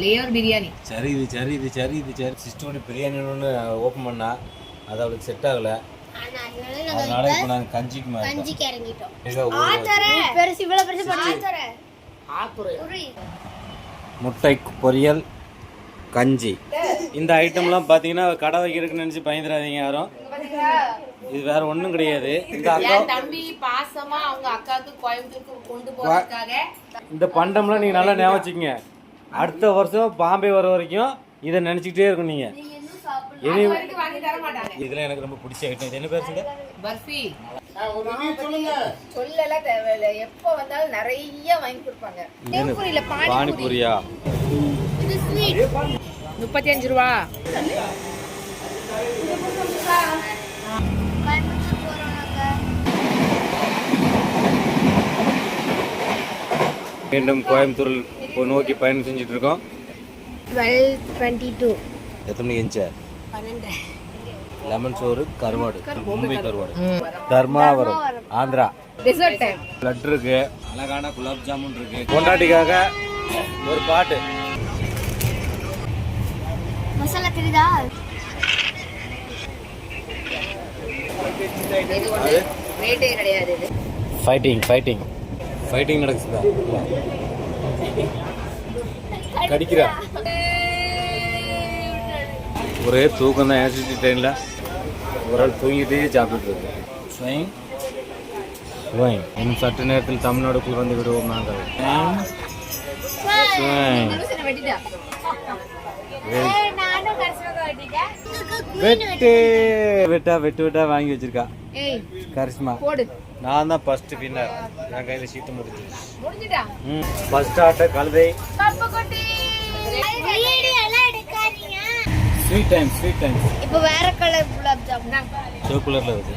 Layer biryani. சரி சிஸ்டோட பிரியாணி ஒன்று open பண்ணா அது அவளுக்கு செட் ஆகலை. அதனால இப்போ நாங்கள் கஞ்சிக்கு இறங்கிட்டோம். முட்டை பொரியல் கஞ்சி இந்த ஐட்டம்லாம் பார்த்தீங்கன்னா கடை வைக்கிறதுக்கு நினச்சி பயந்துடாதீங்க யாரும். இது வேற ஒன்றும் கிடையாது. இந்த அக்கா தம்பி பாசமா அவங்க அக்காவுக்கு கோயம்புத்தூருக்கு கொண்டு போறதுக்காக இந்த பண்டம்லாம் நீங்கள் நல்லா ஞாபகம் வச்சுக்கோங்க. அடுத்த வருஷம் பாம்பே வர வரைக்கும் இதை நினச்சிக்கிட்டே இருக்கும் நீங்கள். இதெல்லாம் எனக்கு ரொம்ப பிடிச்ச ஐட்டம். இது என்ன பேர் சொல்ல? பர்ஃபி. சொல்லலாம் தேவையில்லை, எப்போ வந்தாலும் நிறைய வாங்கி கொடுப்பாங்க. பானிபூரியா? இது ஸ்வீட் 35 ரூபா. மீண்டும் கோயம்புத்தூர் நோக்கி பயணம் செஞ்சுட்டு இருக்கோம். 12:22. எத்தனை மணிக்கு இருந்துச்சு? 12. லெமன் சோறு கருவாடு, மும்பை கருவாடு, தர்மாவரம் ஆந்திரா. Dessert time. லட்டு இருக்கு, அழகான குலாப் ஜாமுன் இருக்கு. கொண்டாட்டிக்காக ஒரு பாட்டு. மசாலா தெரியுதா? ரேட்டே கிடையாது. இது ஃபைட்டிங் நடக்குதா? கடிக்கிறா. ஒரே தூக்கம் தான். ஏசிடி ட்ரெயினில் ஒரு ஆள் தூங்கிட்டே சாப்பிட்டுட்டு இருக்கு. இன்னும் சற்று நேரத்தில் தமிழ்நாடுக்குள் வந்து விடுவோம் நாங்கள். வெட்டா வாங்கி வச்சிருக்கா கரிஷ்மா. நான் தான் ஃபர்ஸ்ட் வின்னர். என் கையில சீட்டு முடிஞ்சுட்டா. ஃபர்ஸ்ட் ஆட்ட கழுதை. Sweet time. இப்போ வேற கலர் குலாப் ஜாமுன். சிவப்பு கலர்ல இருக்கு.